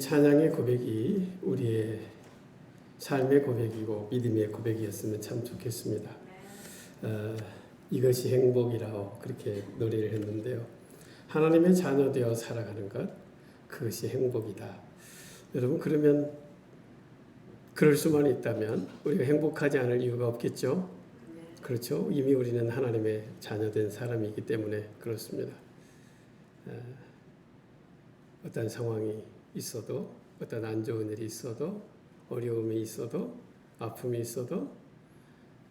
찬양의 고백이 우리의 삶의 고백이고 믿음의 고백이었으면 참 좋겠습니다. 이것이 행복이라고 그렇게 노래를 했는데요. 하나님의 자녀 되어 살아가는 것, 그것이 행복이다. 여러분, 그러면 그럴 수만 있다면 우리가 행복하지 않을 이유가 없겠죠? 그렇죠? 이미 우리는 하나님의 자녀된 사람이기 때문에 그렇습니다. 어떤 상황이 있어도, 어떤 안 좋은 일이 있어도, 어려움이 있어도, 아픔이 있어도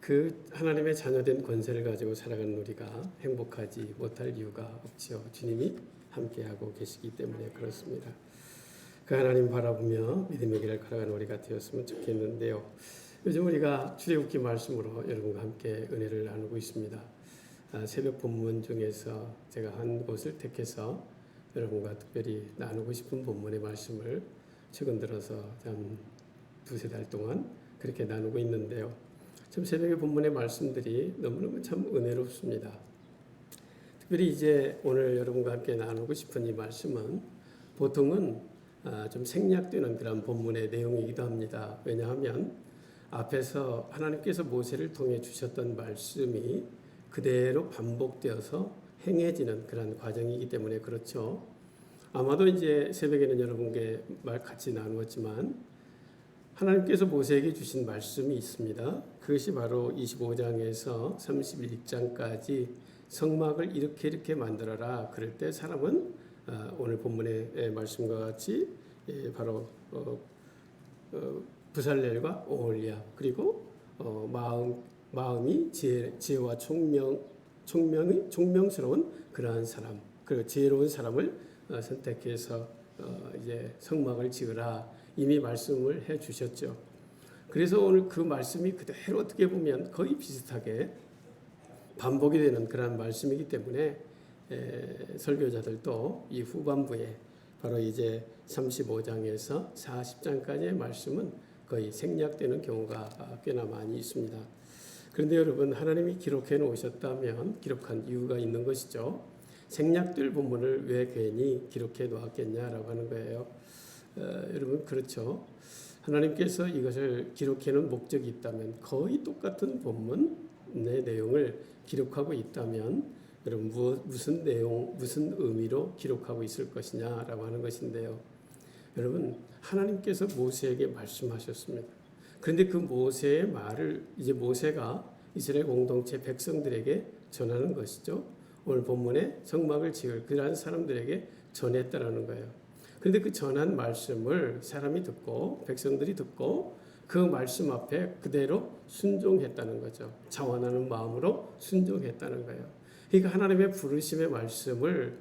그 하나님의 자녀된 권세를 가지고 살아가는 우리가 행복하지 못할 이유가 없지요. 주님이 함께하고 계시기 때문에 그렇습니다. 그 하나님 바라보며 믿음의 길을 걸어가는 우리가 되었으면 좋겠는데요. 요즘 우리가 출애굽기 말씀으로 여러분과 함께 은혜를 나누고 있습니다. 새벽 본문 중에서 제가 한 곳을 택해서 여러분과 특별히 나누고 싶은 본문의 말씀을 최근 들어서 한 두세 달 동안 그렇게 나누고 있는데요. 참 새벽의 본문의 말씀들이 너무너무 참 은혜롭습니다. 특별히 이제 오늘 여러분과 함께 나누고 싶은 이 말씀은 보통은 좀 생략되는 그런 본문의 내용이기도 합니다. 왜냐하면 앞에서 하나님께서 모세를 통해 주셨던 말씀이 그대로 반복되어서 행해지는 그런 과정이기 때문에 그렇죠. 아마도 이제 새벽에는 여러분께 같이 나누었지만 하나님께서 모세에게 주신 말씀이 있습니다. 그것이 바로 25장에서 31장까지 성막을 이렇게 만들어라. 그럴 때 사람은 오늘 본문의 말씀과 같이 바로 부살렐과 오홀리압 그리고 마음이 지혜와 총명스러운 그러한 사람, 그 지혜로운 사람을 선택해서 이제 성막을 지으라 이미 말씀을 해 주셨죠. 그래서 오늘 그 말씀이 그대로 어떻게 보면 거의 비슷하게 반복이 되는 그런 말씀이기 때문에 설교자들도 이 후반부에 바로 이제 35장에서 40장까지의 말씀은 거의 생략되는 경우가 꽤나 많이 있습니다. 그런데 여러분, 하나님이 기록해 놓으셨다면 기록한 이유가 있는 것이죠. 생략될 본문을 왜 괜히 기록해 놓았겠냐라고 하는 거예요. 여러분, 그렇죠. 하나님께서 이것을 기록해 놓은 목적이 있다면 거의 똑같은 본문의 내용을 기록하고 있다면 여러분 무슨 내용, 무슨 의미로 기록하고 있을 것이냐라고 하는 것인데요. 여러분, 하나님께서 모세에게 말씀하셨습니다. 그런데 그 모세의 말을 이제 모세가 이스라엘 공동체 백성들에게 전하는 것이죠. 오늘 본문에 성막을 지을 그러한 사람들에게 전했다라는 거예요. 그런데 그 전한 말씀을 사람이 듣고 백성들이 듣고 그 말씀 앞에 그대로 순종했다는 거죠. 자원하는 마음으로 순종했다는 거예요. 그러니까 하나님의 부르심의 말씀을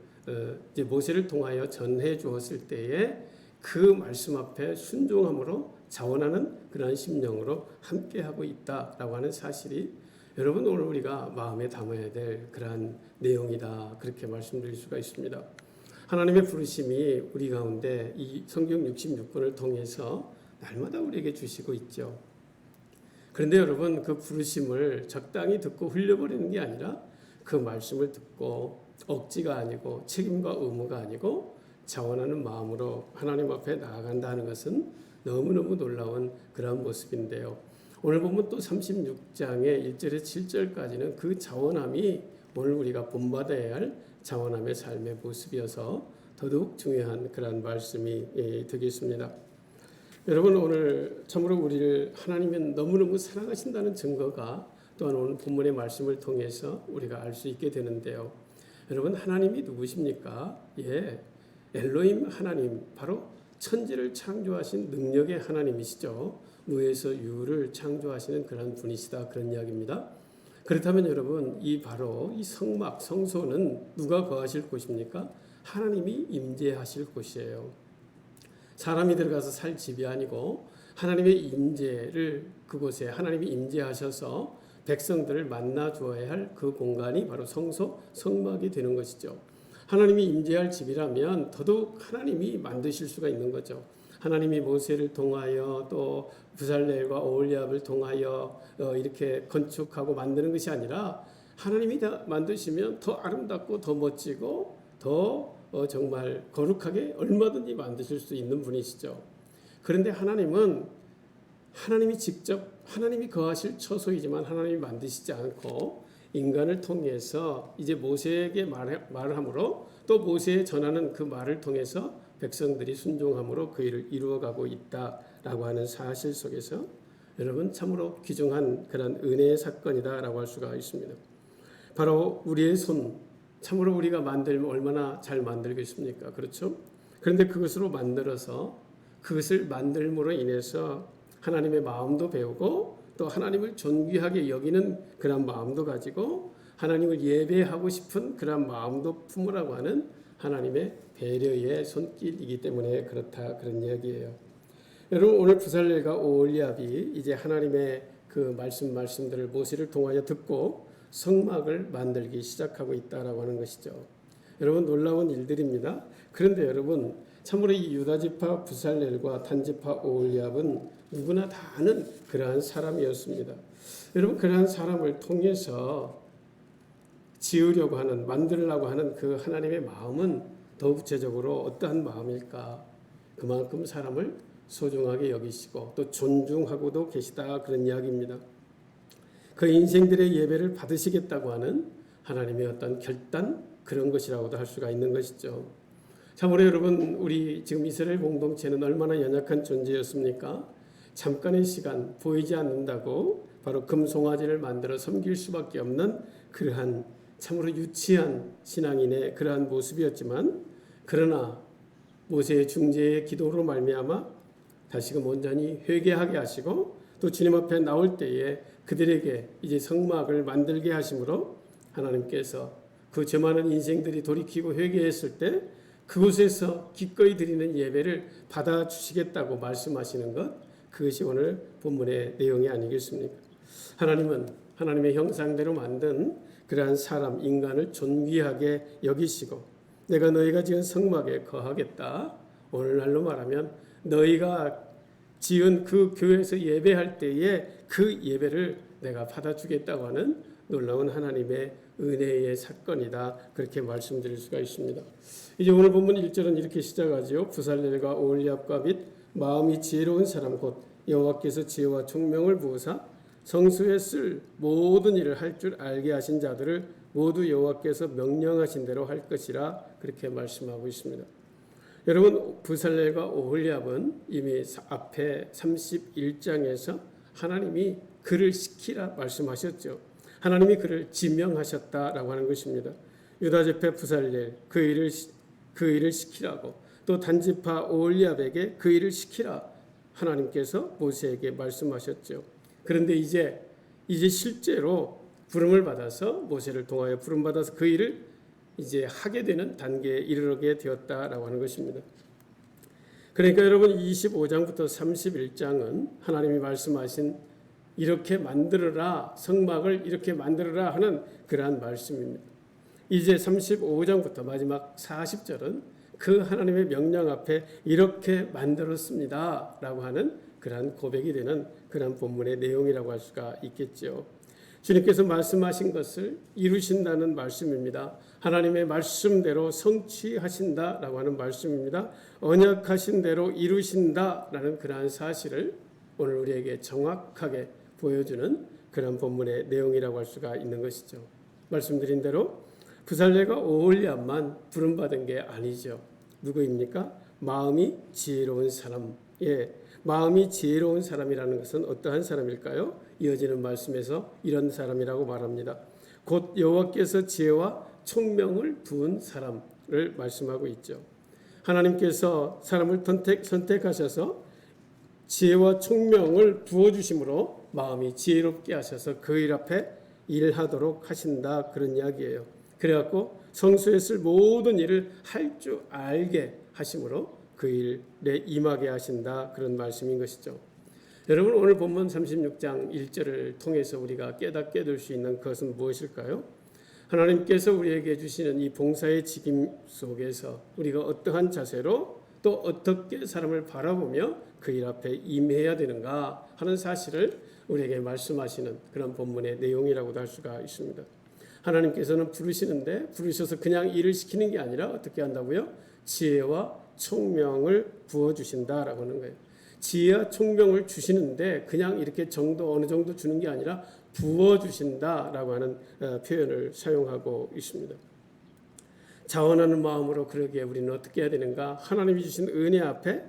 이제 모세를 통하여 전해 주었을 때에 그 말씀 앞에 순종함으로 자원하는 그러한 심령으로 함께하고 있다라고 하는 사실이 여러분 오늘 우리가 마음에 담아야 될 그러한 내용이다. 그렇게 말씀드릴 수가 있습니다. 하나님의 부르심이 우리 가운데 이 성경 66권을 통해서 날마다 우리에게 주시고 있죠. 그런데 여러분 그 부르심을 적당히 듣고 흘려버리는 게 아니라 그 말씀을 듣고 억지가 아니고 책임과 의무가 아니고 자원하는 마음으로 하나님 앞에 나아간다는 것은 너무너무 놀라운 그런 모습인데요. 오늘 보면 또 36장의 1절에서 7절까지는 그 자원함이 오늘 우리가 본받아야 할 자원함의 삶의 모습이어서 더더욱 중요한 그런 말씀이 되겠습니다. 여러분, 오늘 참으로 우리를 하나님은 너무너무 사랑하신다는 증거가 또한 오늘 본문의 말씀을 통해서 우리가 알 수 있게 되는데요. 여러분, 하나님이 누구십니까? 엘로힘 하나님, 바로 천지를 창조하신 능력의 하나님이시죠. 무에서 유를 창조하시는 그런 분이시다, 그런 이야기입니다. 그렇다면 여러분, 바로 이 성막, 성소는 누가 거하실 곳입니까? 하나님이 임재하실 곳이에요. 사람이 들어가서 살 집이 아니고 하나님의 임재를 그곳에 하나님이 임재하셔서 백성들을 만나 주어야 할 그 공간이 바로 성소, 성막이 되는 것이죠. 하나님이 임재할 집이라면 더더욱 하나님이 만드실 수가 있는 거죠. 하나님이 모세를 통하여 또 부살렐과 오홀리압을 통하여 이렇게 건축하고 만드는 것이 아니라 하나님이 다 만드시면 더 아름답고 더 멋지고 더 정말 거룩하게 얼마든지 만드실 수 있는 분이시죠. 그런데 하나님은 하나님이 직접 하나님이 거하실 처소이지만 하나님이 만드시지 않고 인간을 통해서 이제 모세에게 말함으로 또 모세에 전하는 그 말을 통해서 백성들이 순종함으로 그 일을 이루어가고 있다라고 하는 사실 속에서 여러분 참으로 귀중한 그런 은혜의 사건이다라고 할 수가 있습니다. 바로 우리의 손, 참으로 우리가 만들면 얼마나 잘 만들겠습니까? 그렇죠? 그런데 그것으로 만들어서 그것을 만들므로 인해서 하나님의 마음도 배우고 또 하나님을 존귀하게 여기는 그런 마음도 가지고 하나님을 예배하고 싶은 그런 마음도 품으라고 하는 하나님의 배려의 손길이기 때문에 그렇다 그런 이야기예요. 여러분 오늘 부살렐과 오홀리압이 이제 하나님의 그 말씀들을 모세를 통하여 듣고 성막을 만들기 시작하고 있다라고 하는 것이죠. 여러분 놀라운 일들입니다. 그런데 여러분 참으로 이 유다지파 부살렐과 단지파 오홀리압은 누구나 다 아는 그러한 사람이었습니다. 여러분 그러한 사람을 통해서 지으려고 하는 만들려고 하는 그 하나님의 마음은 더 구체적으로 어떠한 마음일까? 그만큼 사람을 소중하게 여기시고 또 존중하고도 계시다 그런 이야기입니다. 그 인생들의 예배를 받으시겠다고 하는 하나님의 어떤 결단 그런 것이라고도 할 수가 있는 것이죠. 참으로 여러분 우리 지금 이스라엘 공동체는 얼마나 연약한 존재였습니까? 잠깐의 시간 보이지 않는다고 바로 금송아지를 만들어 섬길 수밖에 없는 그러한 참으로 유치한 신앙인의 그러한 모습이었지만 그러나 모세의 중재의 기도로 말미암아 다시금 온전히 회개하게 하시고 또 주님 앞에 나올 때에 그들에게 이제 성막을 만들게 하심으로 하나님께서 그 죄 많은 인생들이 돌이키고 회개했을 때 그곳에서 기꺼이 드리는 예배를 받아주시겠다고 말씀하시는 것 그것이 오늘 본문의 내용이 아니겠습니까? 하나님은 하나님의 형상대로 만든 그러한 사람 인간을 존귀하게 여기시고 내가 너희가 지은 성막에 거하겠다. 오늘날로 말하면 너희가 지은 그 교회에서 예배할 때에 그 예배를 내가 받아주겠다고 하는 놀라운 하나님의 은혜의 사건이다. 그렇게 말씀드릴 수가 있습니다. 이제 오늘 본문 1절은 이렇게 시작하지요. 부살렐과 오홀리압과 및 마음이 지혜로운 사람 곧 여호와께서 지혜와 총명을 부으사 성소에 쓸 모든 일을 할 줄 알게 하신 자들을 모두 여호와께서 명령하신 대로 할 것이라 그렇게 말씀하고 있습니다. 여러분 부살렐과 오홀리압은 이미 앞에 31장에서 하나님이 그를 시키라 말씀하셨죠. 하나님이 그를 지명하셨다라고 하는 것입니다. 유다지파 부살렐 그 일을 시키라고 또 단지파 오홀리압에게 그 일을 시키라 하나님께서 모세에게 말씀하셨죠. 그런데 이제 실제로 부름을 받아서 모세를 통하여 부름 받아서 그 일을 이제 하게 되는 단계에 이르게 되었다라고 하는 것입니다. 그러니까 여러분 25장부터 31장은 하나님이 말씀하신 이렇게 만들어라 성막을 이렇게 만들어라 하는 그러한 말씀입니다. 이제 35장부터 마지막 40절은 그 하나님의 명령 앞에 이렇게 만들었습니다 라고 하는 그러한 고백이 되는 그러한 본문의 내용이라고 할 수가 있겠죠. 주님께서 말씀하신 것을 이루신다는 말씀입니다. 하나님의 말씀대로 성취하신다라고 하는 말씀입니다. 언약하신 대로 이루신다라는 그러한 사실을 오늘 우리에게 정확하게 보여주는 그런 본문의 내용이라고 할 수가 있는 것이죠. 말씀드린 대로 부살렐과 오홀리압만 부름받은 게 아니죠. 누구입니까? 마음이 지혜로운 사람. 마음이 지혜로운 사람이라는 것은 어떠한 사람일까요? 이어지는 말씀에서 이런 사람이라고 말합니다. 곧 여호와께서 지혜와 총명을 부은 사람을 말씀하고 있죠. 하나님께서 사람을 선택하셔서 지혜와 총명을 부어주심으로 마음이 지혜롭게 하셔서 그 일 앞에 일하도록 하신다 그런 이야기예요. 그래갖고 성소에 쓸 모든 일을 할 줄 알게 하심으로 그 일에 임하게 하신다 그런 말씀인 것이죠. 여러분 오늘 본문 36장 1절을 통해서 우리가 깨닫게 될 수 있는 것은 무엇일까요? 하나님께서 우리에게 주시는 이 봉사의 직임 속에서 우리가 어떠한 자세로 또 어떻게 사람을 바라보며 그 일 앞에 임해야 되는가 하는 사실을 우리에게 말씀하시는 그런 본문의 내용이라고도 할 수가 있습니다. 하나님께서는 부르시는데 부르셔서 그냥 일을 시키는 게 아니라 어떻게 한다고요? 지혜와 총명을 부어주신다라고 하는 거예요. 지혜와 총명을 주시는데 그냥 이렇게 정도 어느 정도 주는 게 아니라 부어주신다라고 하는 표현을 사용하고 있습니다. 자원하는 마음으로 그러기에 우리는 어떻게 해야 되는가? 하나님이 주신 은혜 앞에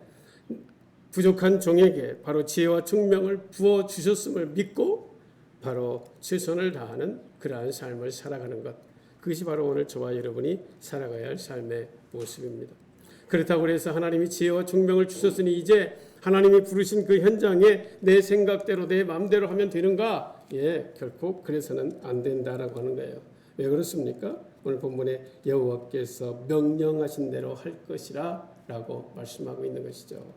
부족한 종에게 바로 지혜와 총명을 부어주셨음을 믿고 바로 최선을 다하는 그러한 삶을 살아가는 것, 그것이 바로 오늘 저와 여러분이 살아가야 할 삶의 모습입니다. 그렇다고 해서 하나님이 지혜와 총명을 주셨으니 이제 하나님이 부르신 그 현장에 내 생각대로 내 마음대로 하면 되는가? 결코 그래서는 안 된다라고 하는 거예요. 왜 그렇습니까? 오늘 본문에 여호와께서 명령하신 대로 할 것이라 라고 말씀하고 있는 것이죠.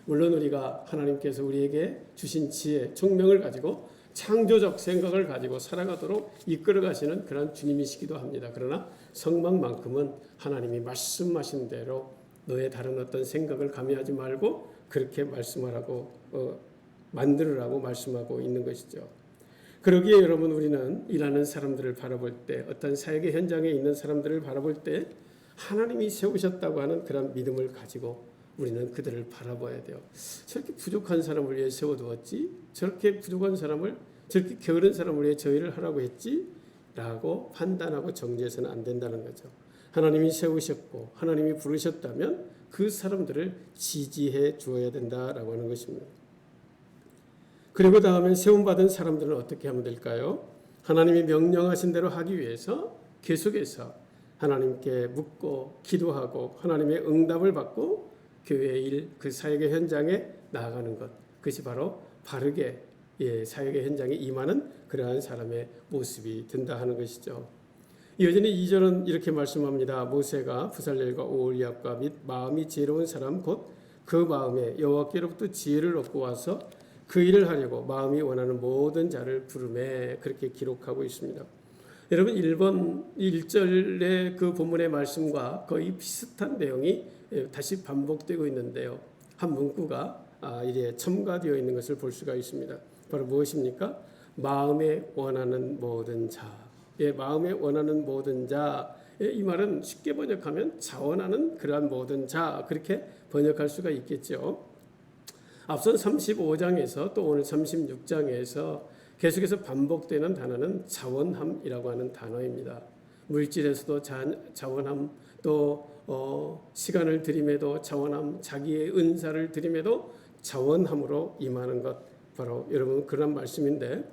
물론 우리가 하나님께서 우리에게 주신 지혜, 총명을 가지고 창조적 생각을 가지고 살아가도록 이끌어 가시는 그런 주님이시기도 합니다. 그러나 성막만큼은 하나님이 말씀하신 대로 너의 다른 어떤 생각을 가미하지 말고 그렇게 말씀하라고 만들으라고 말씀하고 있는 것이죠. 그러기에 여러분, 우리는 일하는 사람들을 바라볼 때, 어떤 사역의 현장에 있는 사람들을 바라볼 때 하나님이 세우셨다고 하는 그런 믿음을 가지고 우리는 그들을 바라봐야 돼요. 저렇게 부족한 사람을 위해 세워두었지? 저렇게 부족한 사람을, 저렇게 게으른 사람을 위해 저 일을 하라고 했지? 라고 판단하고 정죄해서는 안 된다는 거죠. 하나님이 세우셨고 하나님이 부르셨다면 그 사람들을 지지해 주어야 된다라고 하는 것입니다. 그리고 다음에 세움받은 사람들은 어떻게 하면 될까요? 하나님이 명령하신 대로 하기 위해서 계속해서 하나님께 묻고 기도하고 하나님의 응답을 받고 교회의 일, 그 사역의 현장에 나아가는 것, 그것이 바로 바르게 사역의 현장에 임하는 그러한 사람의 모습이 된다 하는 것이죠. 여전히 2절은 이렇게 말씀합니다. 모세가 부살렐과 오홀리압과 및 마음이 지혜로운 사람 곧 그 마음에 여호와께로부터 지혜를 얻고 와서 그 일을 하려고 마음이 원하는 모든 자를 부르매, 그렇게 기록하고 있습니다. 여러분, 1절의 그 본문의 말씀과 거의 비슷한 내용이 다시 반복되고 있는데요. 한 문구가 이제 첨가되어 있는 것을 볼 수가 있습니다. 바로 무엇입니까? 마음에 원하는 모든 자. 마음에 원하는 모든 자. 이 말은 쉽게 번역하면 자원하는 그러한 모든 자, 그렇게 번역할 수가 있겠죠. 앞선 35장에서 또 오늘 36장에서 계속해서 반복되는 단어는 자원함이라고 하는 단어입니다. 물질에서도 자원함, 또 시간을 들임에도 자원함, 자기의 은사를 들임에도 자원함으로 임하는 것, 바로 여러분 그런 말씀인데,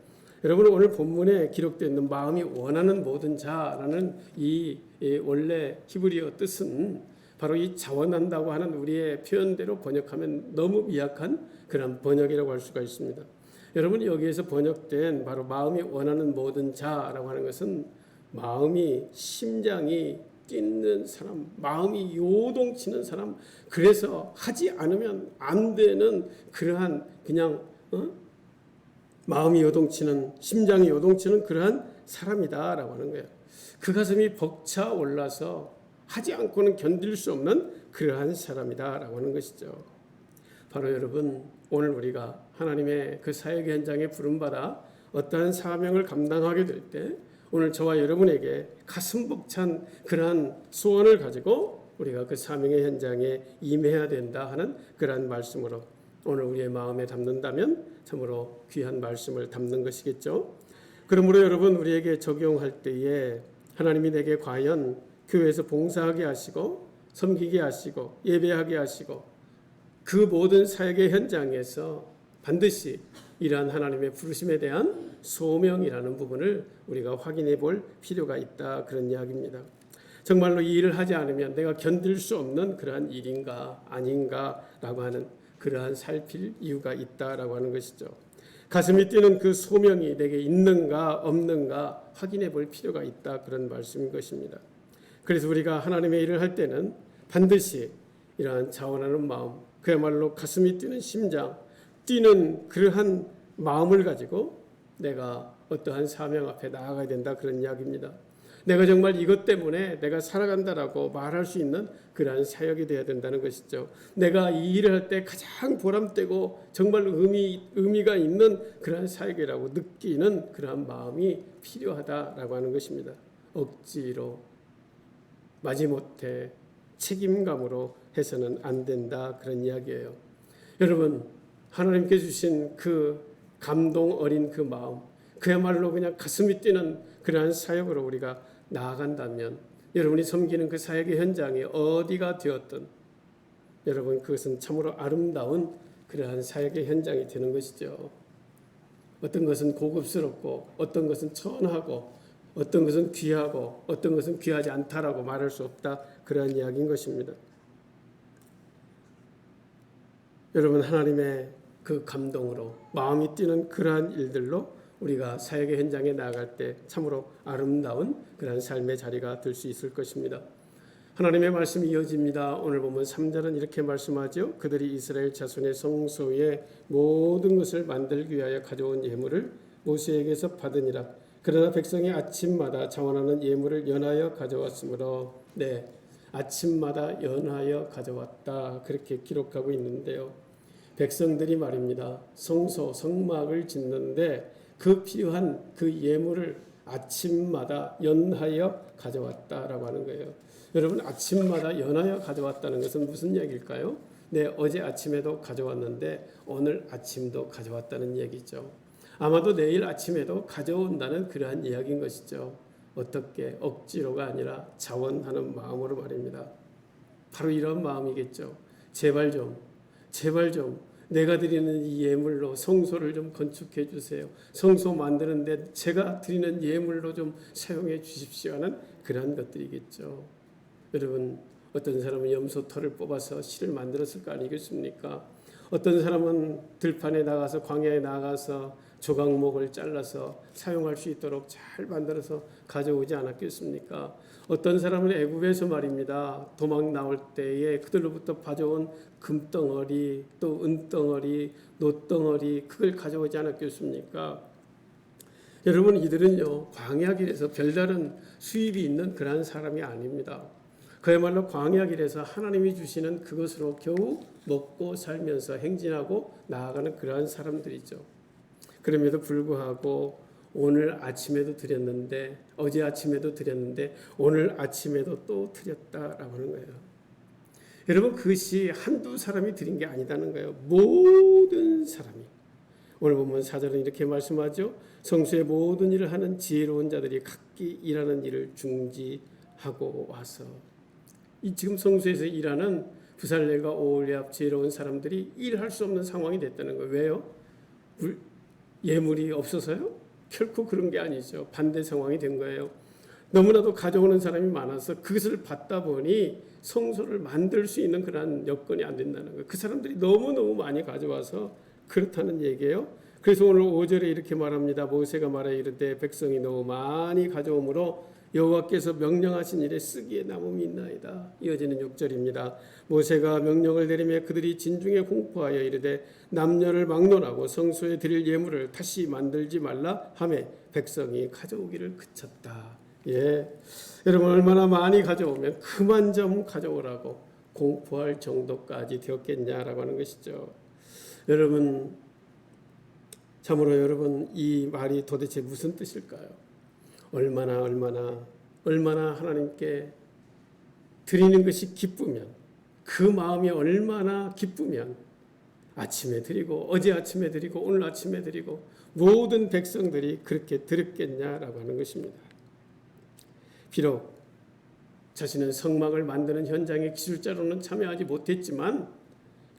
여러분 오늘 본문에 기록되어 있는 마음이 원하는 모든 자라는 이 원래 히브리어 뜻은 바로 이 자원한다고 하는 우리의 표현대로 번역하면 너무 미약한 그런 번역이라고 할 수가 있습니다. 여러분, 여기에서 번역된 바로 마음이 원하는 모든 자라고 하는 것은 마음이, 심장이 뛰는 사람, 마음이 요동치는 사람, 그래서 하지 않으면 안 되는 그러한 그냥 마음이 요동치는, 심장이 요동치는 그러한 사람이다라고 하는 거예요. 그 가슴이 벅차 올라서 하지 않고는 견딜 수 없는 그러한 사람이다라고 하는 것이죠. 바로 여러분, 오늘 우리가 하나님의 그 사역 현장에 부름받아 어떠한 사명을 감당하게 될 때 오늘 저와 여러분에게 가슴 벅찬 그러한 소원을 가지고 우리가 그 사명의 현장에 임해야 된다 하는 그러한 말씀으로 오늘 우리의 마음에 담는다면 참으로 귀한 말씀을 담는 것이겠죠. 그러므로 여러분, 우리에게 적용할 때에 하나님이 내게 과연 교회에서 봉사하게 하시고 섬기게 하시고 예배하게 하시고 그 모든 사역의 현장에서 반드시 이러한 하나님의 부르심에 대한 소명이라는 부분을 우리가 확인해 볼 필요가 있다, 그런 이야기입니다. 정말로 이 일을 하지 않으면 내가 견딜 수 없는 그러한 일인가 아닌가라고 하는 그러한 살필 이유가 있다라고 하는 것이죠. 가슴이 뛰는 그 소명이 내게 있는가 없는가 확인해 볼 필요가 있다, 그런 말씀인 것입니다. 그래서 우리가 하나님의 일을 할 때는 반드시 이러한 자원하는 마음, 그야말로 가슴이 뛰는 심장, 뛰는 그러한 마음을 가지고 내가 어떠한 사명 앞에 나아가야 된다, 그런 이야기입니다. 내가 정말 이것 때문에 내가 살아간다라고 말할 수 있는 그러한 사역이 되어야 된다는 것이죠. 내가 이 일을 할 때 가장 보람되고 정말 의미가 있는 그러한 사역이라고 느끼는 그러한 마음이 필요하다라고 하는 것입니다. 억지로 마지못해 책임감으로 해서는 안 된다, 그런 이야기예요. 여러분, 하나님께 주신 그 감동 어린 그 마음, 그야말로 그냥 가슴이 뛰는 그러한 사역으로 우리가 나아간다면, 여러분이 섬기는 그 사역의 현장이 어디가 되었든 여러분, 그것은 참으로 아름다운 그러한 사역의 현장이 되는 것이죠. 어떤 것은 고급스럽고 어떤 것은 천하고 어떤 것은 귀하고 어떤 것은 귀하지 않다라고 말할 수 없다, 그러한 이야기인 것입니다. 여러분, 하나님의 그 감동으로 마음이 뛰는 그러한 일들로 우리가 사역의 현장에 나아갈 때 참으로 아름다운 그러한 삶의 자리가 될 수 있을 것입니다. 하나님의 말씀이 이어집니다. 오늘 보면 3절은 이렇게 말씀하죠. 그들이 이스라엘 자손의 성소에 모든 것을 만들기 위하여 가져온 예물을 모세에게서 받으니라. 그러나 백성이 아침마다 자원하는 예물을 연하여 가져왔으므로, 아침마다 연하여 가져왔다, 그렇게 기록하고 있는데요. 백성들이 말입니다, 성소 성막을 짓는데 그 필요한 그 예물을 아침마다 연하여 가져왔다라고 하는 거예요. 여러분, 아침마다 연하여 가져왔다는 것은 무슨 얘기일까요? 어제 아침에도 가져왔는데 오늘 아침도 가져왔다는 얘기죠. 아마도 내일 아침에도 가져온다는 그러한 이야기인 것이죠. 어떻게? 억지로가 아니라 자원하는 마음으로 말입니다. 바로 이런 마음이겠죠. 제발 좀 내가 드리는 이 예물로 성소를 좀 건축해 주세요. 성소 만드는데 제가 드리는 예물로 좀 사용해 주십시오 하는 그러한 것들이겠죠. 여러분, 어떤 사람은 염소털을 뽑아서 실을 만들었을 거 아니겠습니까? 어떤 사람은 들판에 나가서, 광야에 나가서 조각목을 잘라서 사용할 수 있도록 잘 만들어서 가져오지 않았겠습니까? 어떤 사람은 애굽에서 말입니다, 도망 나올 때에 그들로부터 가져온 금덩어리, 또 은덩어리, 놋덩어리, 그걸 가져오지 않았겠습니까? 여러분, 이들은요, 광야길에서 별다른 수입이 있는 그러한 사람이 아닙니다. 그야말로 광야길에서 하나님이 주시는 그것으로 겨우 먹고 살면서 행진하고 나아가는 그러한 사람들이죠. 그럼에도 불구하고 오늘 아침에도 드렸는데, 어제 아침에도 드렸는데 오늘 아침에도 또 드렸다라고 하는 거예요. 여러분, 그것이 한두 사람이 드린 게 아니다는 거예요. 모든 사람이. 오늘 보면 4절은 이렇게 말씀하죠. 성소의 모든 일을 하는 지혜로운 자들이 각기 일하는 일을 중지하고 와서, 이 지금 성소에서 일하는 부살렐과 오홀리압 지혜로운 사람들이 일할 수 없는 상황이 됐다는 거예요. 왜요? 예물이 없어서요? 결코 그런 게 아니죠. 반대 상황이 된 거예요. 너무나도 가져오는 사람이 많아서 그것을 받다 보니 성소를 만들 수 있는 그런 여건이 안 된다는 거예요. 그 사람들이 너무너무 많이 가져와서 그렇다는 얘기예요. 그래서 오늘 5절에 이렇게 말합니다. 모세가 말하여 이르되 백성이 너무 많이 가져오므로 여호와께서 명령하신 일에 쓰기에 남음이 있나이다. 이어지는 6절입니다. 모세가 명령을 내리며 그들이 진중에 공포하여 이르되 남녀를 막론하고 성소에 드릴 예물을 다시 만들지 말라 하매 백성이 가져오기를 그쳤다. 여러분, 얼마나 많이 가져오면 그만 좀 가져오라고 공포할 정도까지 되었겠냐라고 하는 것이죠. 여러분, 참으로 여러분, 이 말이 도대체 무슨 뜻일까요? 얼마나 하나님께 드리는 것이 기쁘면, 그 마음이 얼마나 기쁘면 아침에 드리고 어제 아침에 드리고 오늘 아침에 드리고 모든 백성들이 그렇게 드렸겠냐라고 하는 것입니다. 비록 자신은 성막을 만드는 현장의 기술자로는 참여하지 못했지만,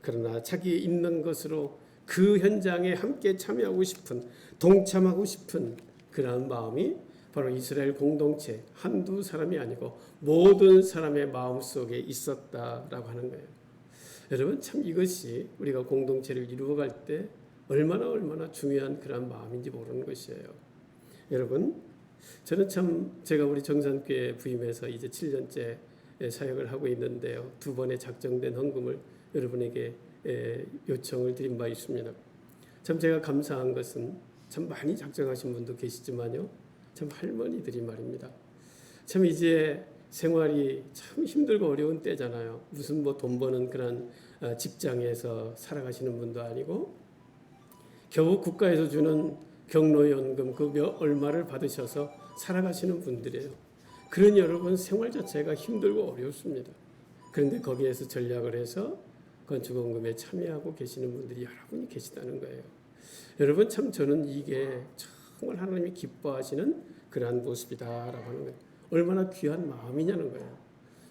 그러나 자기 있는 것으로 그 현장에 함께 참여하고 싶은, 동참하고 싶은 그러한 마음이 바로 이스라엘 공동체 한두 사람이 아니고 모든 사람의 마음속에 있었다라고 하는 거예요. 여러분, 참 이것이 우리가 공동체를 이루어갈 때 얼마나 중요한 그런 마음인지 모르는 것이에요. 여러분, 저는 참 제가 우리 정산교회 부임해서 이제 7년째 사역을 하고 있는데요. 2번의 작정된 헌금을 여러분에게 요청을 드린 바 있습니다. 참 제가 감사한 것은 참 많이 작정하신 분도 계시지만요, 참 할머니들이 말입니다, 참 이제 생활이 참 힘들고 어려운 때잖아요. 무슨 뭐 돈 버는 그런 직장에서 살아가시는 분도 아니고 겨우 국가에서 주는 경로연금 그 얼마를 받으셔서 살아가시는 분들이에요. 그런 여러분 생활 자체가 힘들고 어렵습니다. 그런데 거기에서 전략을 해서 건축원금에 참여하고 계시는 분들이 여러분이 계시다는 거예요. 여러분 참 저는 이게 정말 하나님이 기뻐하시는 그러한 모습이다라고 하는 거예요. 얼마나 귀한 마음이냐는 거예요.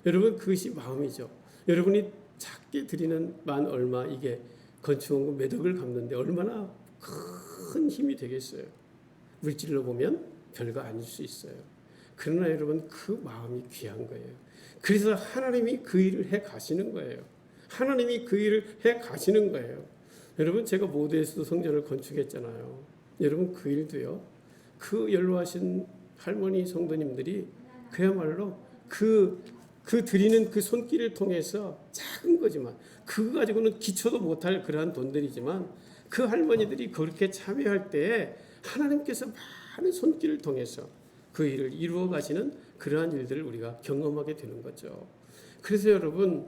여러분 그것이 마음이죠. 여러분이 작게 드리는 만 얼마 이게 건축원금 매덕을 갚는데 얼마나 큰 힘이 되겠어요. 물질로 보면 별거 아닐 수 있어요. 그러나 여러분 그 마음이 귀한 거예요. 그래서 하나님이 그 일을 해 가시는 거예요. 하나님이 그 일을 해 가시는 거예요. 여러분 제가 모두에서도 성전을 건축했잖아요. 여러분 그 일도요. 그 연로하신 할머니 성도님들이 그야말로 그 드리는 그 손길을 통해서 작은 거지만 그거 가지고는 기초도 못할 그러한 돈들이지만 그 할머니들이 그렇게 참여할 때 하나님께서 많은 손길을 통해서 그 일을 이루어 가시는 그러한 일들을 우리가 경험하게 되는 거죠. 그래서 여러분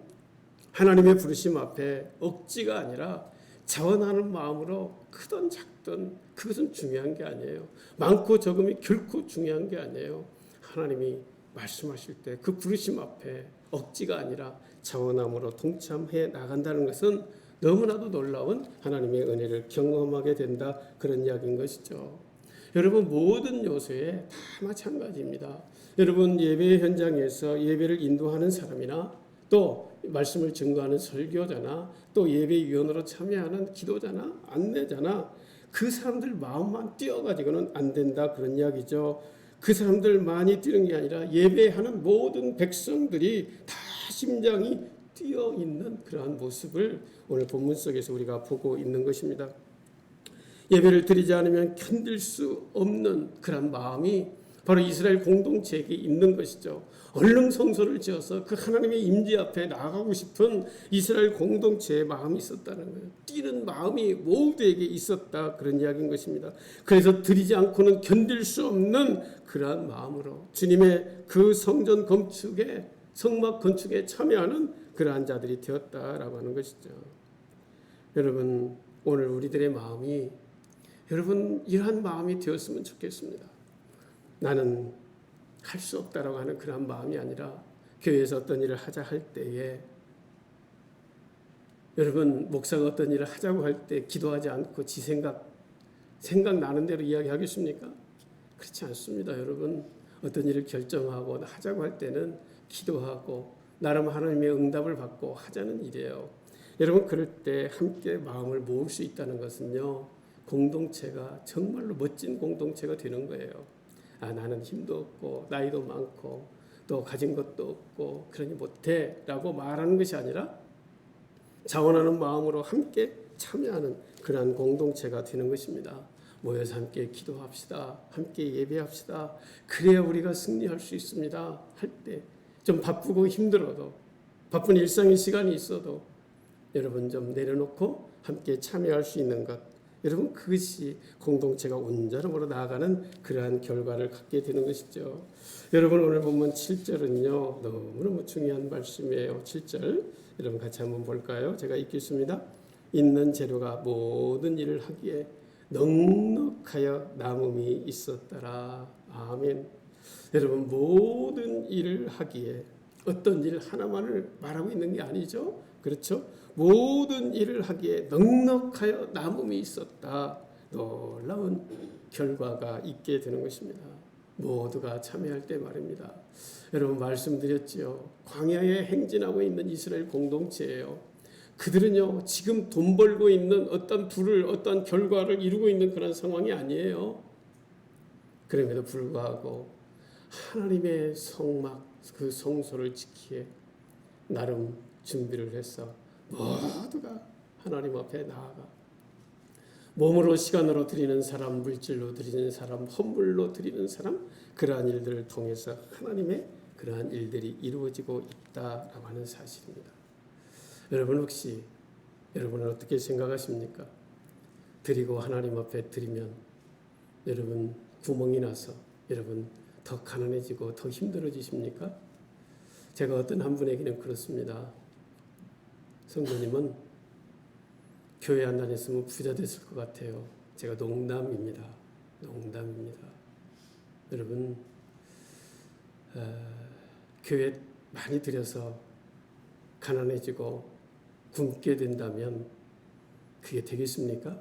하나님의 부르심 앞에 억지가 아니라 자원하는 마음으로 크든 작든 그것은 중요한 게 아니에요. 많고 적음이 결코 중요한 게 아니에요. 하나님이 말씀하실 때 그 부르심 앞에 억지가 아니라 자원함으로 동참해 나간다는 것은 너무나도 놀라운 하나님의 은혜를 경험하게 된다 그런 이야기인 것이죠. 여러분 모든 요소에 다 마찬가지입니다. 여러분 예배 현장에서 예배를 인도하는 사람이나 또 말씀을 증거하는 설교자나 또 예배위원으로 참여하는 기도자나 안내자나 그 사람들 마음만 뛰어가지고는 안 된다 그런 이야기죠. 그 사람들만이 뛰는 게 아니라 예배하는 모든 백성들이 다 심장이 뛰어 있는 그러한 모습을 오늘 본문 속에서 우리가 보고 있는 것입니다. 예배를 드리지 않으면 견딜 수 없는 그런 마음이 바로 이스라엘 공동체에게 있는 것이죠. 얼른 성소를 지어서 그 하나님의 임재 앞에 나가고 싶은 이스라엘 공동체의 마음이 있었다는 거예요. 뛰는 마음이 모두에게 있었다 그런 이야기인 것입니다. 그래서 드리지 않고는 견딜 수 없는 그러한 마음으로 주님의 그 성전 건축에 성막 건축에 참여하는 그러한 자들이 되었다라고 하는 것이죠. 여러분 오늘 우리들의 마음이 여러분 이러한 마음이 되었으면 좋겠습니다. 나는 할 수 없다라고 하는 그런 마음이 아니라 교회에서 어떤 일을 하자 할 때에 여러분 목사가 어떤 일을 하자고 할 때 기도하지 않고 지 생각나는 대로 이야기하겠습니까? 그렇지 않습니다. 여러분 어떤 일을 결정하고 하자고 할 때는 기도하고 나름 하나님의 응답을 받고 하자는 일이에요. 여러분 그럴 때 함께 마음을 모을 수 있다는 것은요. 공동체가 정말로 멋진 공동체가 되는 거예요. 나는 힘도 없고 나이도 많고 또 가진 것도 없고 그러니 못해 라고 말하는 것이 아니라 자원하는 마음으로 함께 참여하는 그러한 공동체가 되는 것입니다. 모여서 함께 기도합시다. 함께 예배합시다. 그래야 우리가 승리할 수 있습니다. 할 때 좀 바쁘고 힘들어도 바쁜 일상의 시간이 있어도 여러분 좀 내려놓고 함께 참여할 수 있는 것 여러분 그것이 공동체가 온전함으로 나아가는 그러한 결과를 갖게 되는 것이죠. 여러분 오늘 본문 7절은요. 너무너무 중요한 말씀이에요. 7절 여러분 같이 한번 볼까요? 제가 읽겠습니다. 있는 재료가 모든 일을 하기에 넉넉하여 남음이 있었더라. 아멘. 여러분 모든 일을 하기에 어떤 일 하나만을 말하고 있는 게 아니죠. 그렇죠? 모든 일을 하기에 넉넉하여 남음이 있었다. 놀라운 결과가 있게 되는 것입니다. 모두가 참여할 때 말입니다. 여러분 말씀드렸지요. 광야에 행진하고 있는 이스라엘 공동체예요. 그들은요 지금 돈 벌고 있는 어떤 부를 어떤 결과를 이루고 있는 그런 상황이 아니에요. 그럼에도 불구하고 하나님의 성막 그 성소를 지키에 나름 준비를 해서 모두가 하나님 앞에 나아가 몸으로 시간으로 드리는 사람, 물질로 드리는 사람, 헌물로 드리는 사람 그러한 일들을 통해서 하나님의 그러한 일들이 이루어지고 있다라고 하는 사실입니다. 여러분 혹시 여러분은 어떻게 생각하십니까? 드리고 하나님 앞에 드리면 여러분 구멍이 나서 여러분 더 가난해지고 더 힘들어지십니까? 제가 어떤 한 분에게는 그렇습니다. 성도님은 교회 안 다녔으면 부자 됐을 것 같아요. 제가 농담입니다. 여러분, 교회 많이 들여서 가난해지고 굶게 된다면 그게 되겠습니까?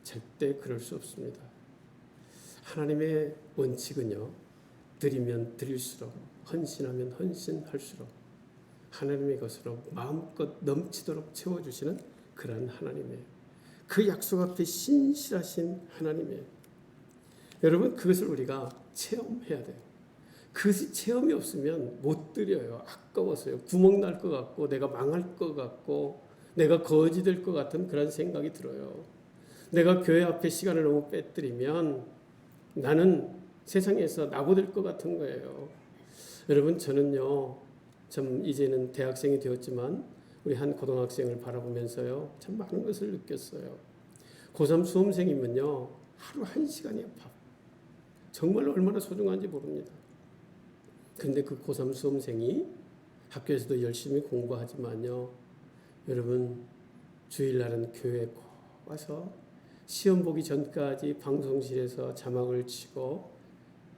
절대 그럴 수 없습니다. 하나님의 원칙은요, 드리면 드릴수록, 헌신하면 헌신할수록 하나님의 것으로 마음껏 넘치도록 채워주시는 그런 하나님이에요. 그 약속 앞에 신실하신 하나님이에요. 여러분, 그것을 우리가 체험해야 돼요. 그것이 체험이 없으면 못 드려요. 아까워서요. 구멍 날 것 같고 내가 망할 것 같고 내가 거지 될 것 같은 그런 생각이 들어요. 내가 교회 앞에 시간을 너무 빼뜨리면 나는 세상에서 낙오될 것 같은 거예요. 여러분, 저는요, 참 이제는 대학생이 되었지만 우리 한 고등학생을 바라보면서요, 참 많은 것을 느꼈어요. 고3 수험생이면요, 하루 1시간이에요, 밥. 정말 얼마나 소중한지 모릅니다. 그런데 그 고3 수험생이 학교에서도 열심히 공부하지만요, 여러분, 주일날은 교회에 꼭 와서 시험 보기 전까지 방송실에서 자막을 치고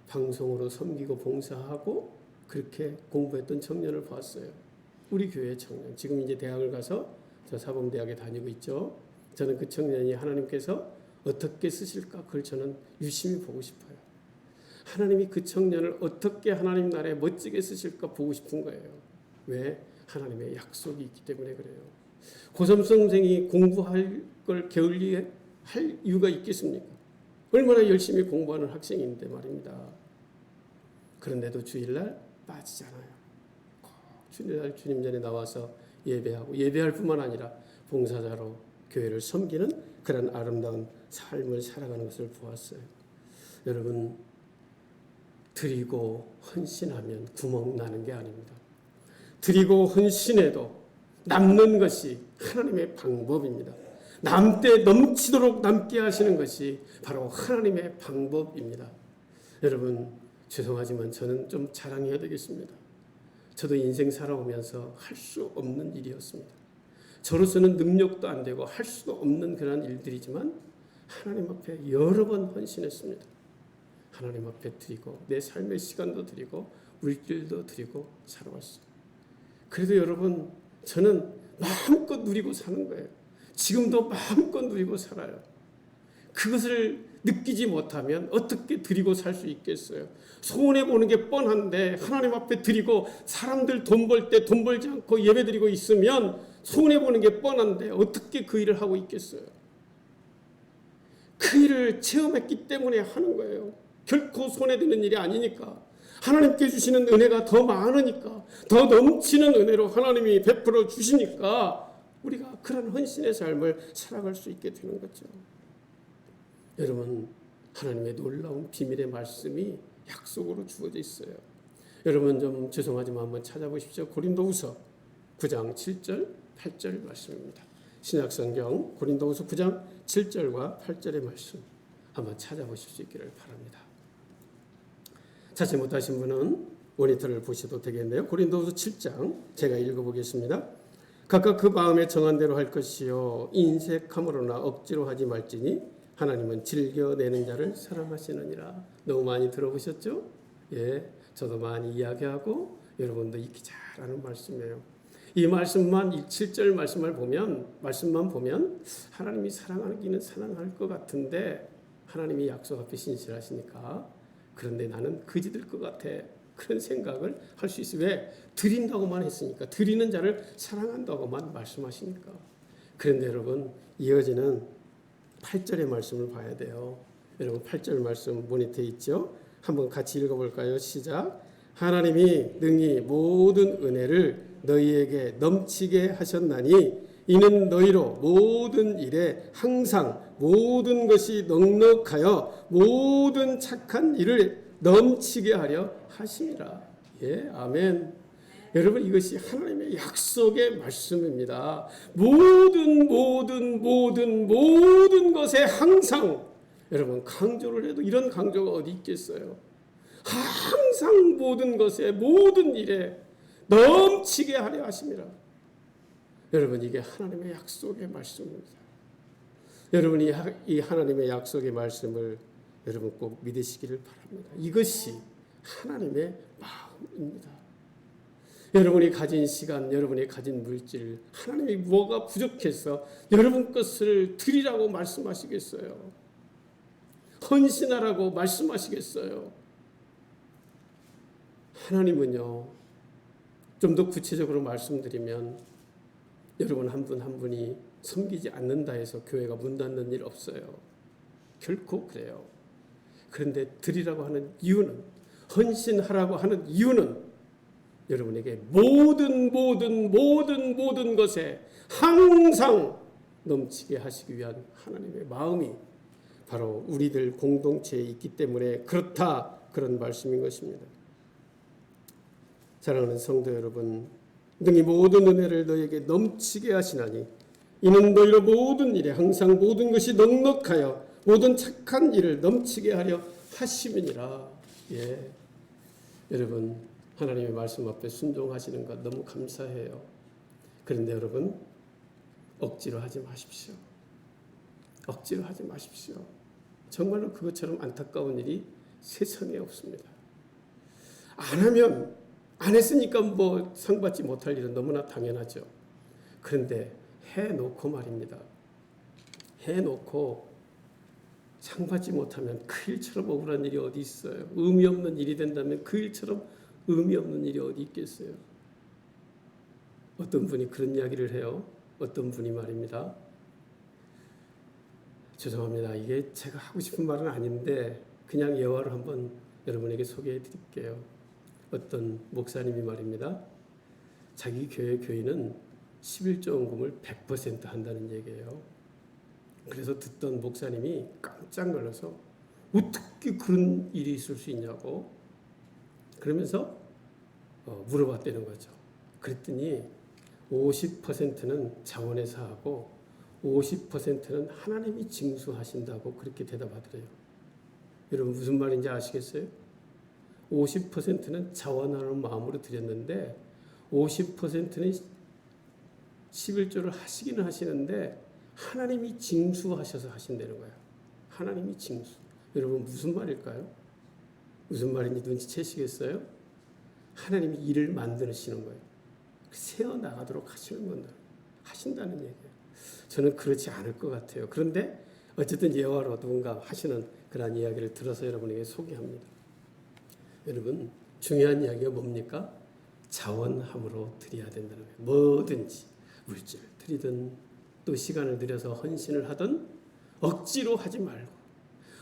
방송으로 섬기고 봉사하고 그렇게 공부했던 청년을 봤어요. 우리 교회 청년. 지금 이제 대학을 가서 저 사범대학에 다니고 있죠. 저는 그 청년이 하나님께서 어떻게 쓰실까 그걸 저는 유심히 보고 싶어요. 하나님이 그 청년을 어떻게 하나님 나라에 멋지게 쓰실까 보고 싶은 거예요. 왜? 하나님의 약속이 있기 때문에 그래요. 고3 수험생이 공부할 걸 게을리할 이유가 있겠습니까? 얼마나 열심히 공부하는 학생인데 말입니다. 그런데도 주일날 빠지잖아요. 꼭 주일날 주님 전에 나와서 예배하고 예배할 뿐만 아니라 봉사자로 교회를 섬기는 그런 아름다운 삶을 살아가는 것을 보았어요. 여러분, 드리고 헌신하면 구멍 나는 게 아닙니다. 드리고 헌신해도 남는 것이 하나님의 방법입니다. 남때 넘치도록 남게 하시는 것이 바로 하나님의 방법입니다. 여러분, 죄송하지만 저는 좀 자랑해야 되겠습니다. 저도 인생 살아오면서 할 수 없는 일이었습니다. 저로서는 능력도 안 되고 할 수도 없는 그런 일들이지만 하나님 앞에 여러 번 헌신했습니다. 하나님 앞에 드리고 내 삶의 시간도 드리고 물질도 드리고 살아왔어요. 그래도 여러분, 저는 마음껏 누리고 사는 거예요. 지금도 마음껏 누리고 살아요. 그것을 느끼지 못하면 어떻게 드리고 살 수 있겠어요? 손해보는 게 뻔한데 하나님 앞에 드리고 사람들 돈 벌 때 돈 벌지 않고 예배드리고 있으면 손해보는 게 뻔한데 어떻게 그 일을 하고 있겠어요? 그 일을 체험했기 때문에 하는 거예요. 결코 손해되는 일이 아니니까. 하나님께 주시는 은혜가 더 많으니까, 더 넘치는 은혜로 하나님이 베풀어 주시니까 우리가 그런 헌신의 삶을 살아갈 수 있게 되는 거죠. 여러분, 하나님의 놀라운 비밀의 말씀이 약속으로 주어져 있어요. 여러분, 좀 죄송하지만 한번 찾아보십시오. 고린도후서 9장 7절 8절 말씀입니다. 신약성경 고린도후서 9장 7절과 8절의 말씀 한번 찾아보실 수 있기를 바랍니다. 찾지 못하신 분은 모니터를 보셔도 되겠네요. 고린도후서 7장 제가 읽어보겠습니다. 각각 그 마음에 정한 대로 할 것이요 인색함으로나 억지로 하지 말지니 하나님은 즐겨내는 자를 사랑하시느니라. 너무 많이 들어보셨죠? 예, 저도 많이 이야기하고 여러분도 익히 잘 아는 말씀이에요. 이 말씀만, 이 7절 말씀만 보면 하나님이 사랑하기는 사랑할 것 같은데 하나님이 약속 앞에 신실하시니까 그런데 나는 거지 될 것 같아. 그런 생각을 할 수 있어요. 왜? 드린다고만 했으니까. 드리는 자를 사랑한다고만 말씀하시니까. 그런데 여러분, 이어지는 8절의 말씀을 봐야 돼요. 여러분, 8절 말씀 모니터에 있죠? 한번 같이 읽어볼까요? 시작. 하나님이 능히 모든 은혜를 너희에게 넘치게 하셨나니 이는 너희로 모든 일에 항상 모든 것이 넉넉하여 모든 착한 일을 넘치게 하려 하심이라. 예, 아멘. 여러분, 이것이 하나님의 약속의 말씀입니다. 모든 것에 항상, 여러분, 강조를 해도 이런 강조가 어디 있겠어요? 항상 모든 것에 모든 일에 넘치게 하려 하심이라. 여러분, 이게 하나님의 약속의 말씀입니다. 여러분이 이 하나님의 약속의 말씀을 여러분 꼭 믿으시기를 바랍니다. 이것이 하나님의 마음입니다. 여러분이 가진 시간, 여러분이 가진 물질, 하나님이 뭐가 부족해서 여러분 것을 드리라고 말씀하시겠어요? 헌신하라고 말씀하시겠어요? 하나님은요, 좀 더 구체적으로 말씀드리면 여러분 한 분 한 분이 섬기지 않는다 해서 교회가 문 닫는 일 없어요. 결코 그래요. 그런데 드리라고 하는 이유는, 헌신하라고 하는 이유는 여러분에게 모든 것에 항상 넘치게 하시기 위한 하나님의 마음이 바로 우리들 공동체에 있기 때문에 그렇다, 그런 말씀인 것입니다. 사랑하는 성도 여러분, 능히 모든 은혜를 너에게 넘치게 하시나니 이는 너희로 모든 일에 항상 모든 것이 넉넉하여 모든 착한 일을 넘치게 하려 하심이니라. 예, 여러분, 하나님의 말씀 앞에 순종하시는 것 너무 감사해요. 그런데 여러분, 억지로 하지 마십시오. 억지로 하지 마십시오. 정말로 그것처럼 안타까운 일이 세상에 없습니다. 안 하면, 안 했으니까 뭐 상 받지 못할 일은 너무나 당연하죠. 그런데 해놓고 말입니다. 해놓고 상 받지 못하면 그 일처럼 억울한 일이 어디 있어요? 의미 없는 일이 된다면 그 일처럼 의미 없는 일이 어디 있겠어요? 어떤 분이 그런 이야기를 해요. 어떤 분이 말입니다. 죄송합니다. 이게 제가 하고 싶은 말은 아닌데 그냥 예화를 한번 여러분에게 소개해 드릴게요. 어떤 목사님이 말입니다. 자기 교회 교인은 11조원금을 100% 한다는 얘기예요. 그래서 듣던 목사님이 깜짝 놀라서 어떻게 그런 일이 있을 수 있냐고 그러면서 물어봤다는 거죠. 그랬더니 50%는 자원에서 하고 50%는 하나님이 징수하신다고 그렇게 대답하더래요. 여러분 무슨 말인지 아시겠어요? 50%는 자원하는 마음으로 드렸는데 50%는 11조를 하시기는 하시는데 하나님이 징수하셔서 하신다는 거예요. 하나님이 징수. 여러분 무슨 말일까요? 무슨 말인지 눈치채시겠어요? 하나님이 일을 만드시는 거예요. 세어나가도록 하시는 건다. 하신다는 얘기예요. 저는 그렇지 않을 것 같아요. 그런데 어쨌든 예화로 누군가 하시는 그런 이야기를 들어서 여러분에게 소개합니다. 여러분 중요한 이야기가 뭡니까? 자원함으로 드려야 된다는 거예요. 뭐든지 물질을 드리든 또 시간을 들여서 헌신을 하든 억지로 하지 말고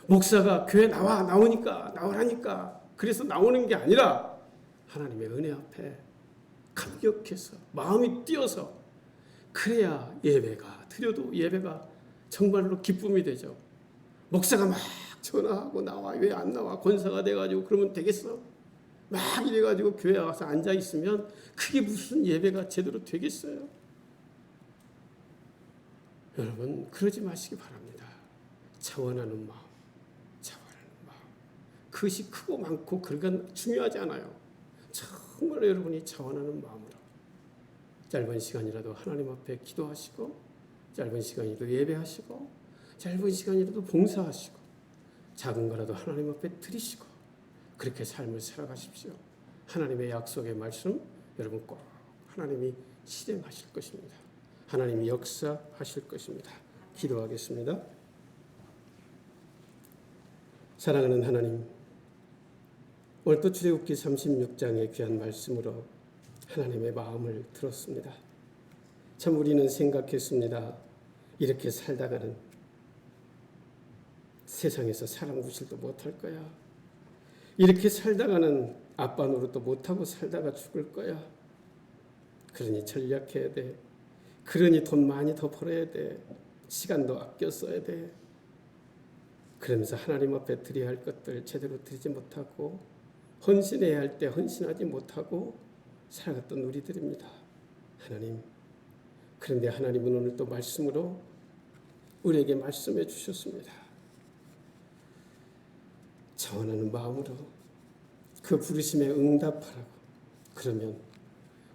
목사가 교회 나오라니까 그래서 나오는 게 아니라 하나님의 은혜 앞에 감격해서 마음이 뛰어서 그래야 예배가 드려도 예배가 정말로 기쁨이 되죠. 목사가 막 전화하고 나와 왜 안 나와 권사가 돼가지고 그러면 되겠어? 막 이래가지고 교회 와서 앉아 있으면 그게 무슨 예배가 제대로 되겠어요? 여러분 그러지 마시기 바랍니다. 자원하는 마음, 그것이 크고 많고 그건 중요하지 않아요. 정말 여러분이 자원하는 마음으로 짧은 시간이라도 하나님 앞에 기도하시고 짧은 시간이라도 예배하시고 짧은 시간이라도 봉사하시고 작은 거라도 하나님 앞에 드리시고 그렇게 삶을 살아가십시오. 하나님의 약속의 말씀 여러분 꼭 하나님이 실행하실 것입니다. 하나님이 역사하실 것입니다. 기도하겠습니다. 사랑하는 하나님, 오늘 또 출애굽기 36장의 귀한 말씀으로 하나님의 마음을 들었습니다. 참 우리는 생각했습니다. 이렇게 살다가는 세상에서 사람 구실도 못할 거야. 이렇게 살다가는 아빠 노릇도 못하고 살다가 죽을 거야. 그러니 전략해야 돼. 그러니 돈 많이 더 벌어야 돼. 시간도 아껴 써야 돼. 그러면서 하나님 앞에 드려야 할 것들 제대로 드리지 못하고 헌신해야 할 때 헌신하지 못하고 살아갔던 우리들입니다. 하나님, 그런데 하나님은 오늘 또 말씀으로 우리에게 말씀해 주셨습니다. 자원하는 마음으로 그 부르심에 응답하라고. 그러면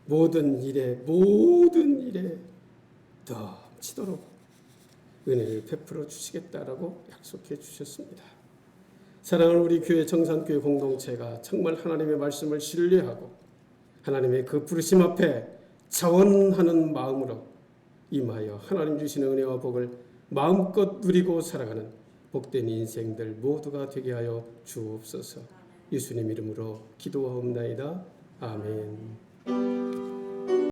모든 일에 넘치도록 은혜를 베풀어 주시겠다라고 약속해 주셨습니다. 사랑하는 우리 교회 정산교회 공동체가 정말 하나님의 말씀을 신뢰하고 하나님의 그 부르심 앞에 자원하는 마음으로 임하여 하나님 주시는 은혜와 복을 마음껏 누리고 살아가는 복된 인생들 모두가 되게 하여 주옵소서. 예수님 이름으로 기도하옵나이다. 아멘.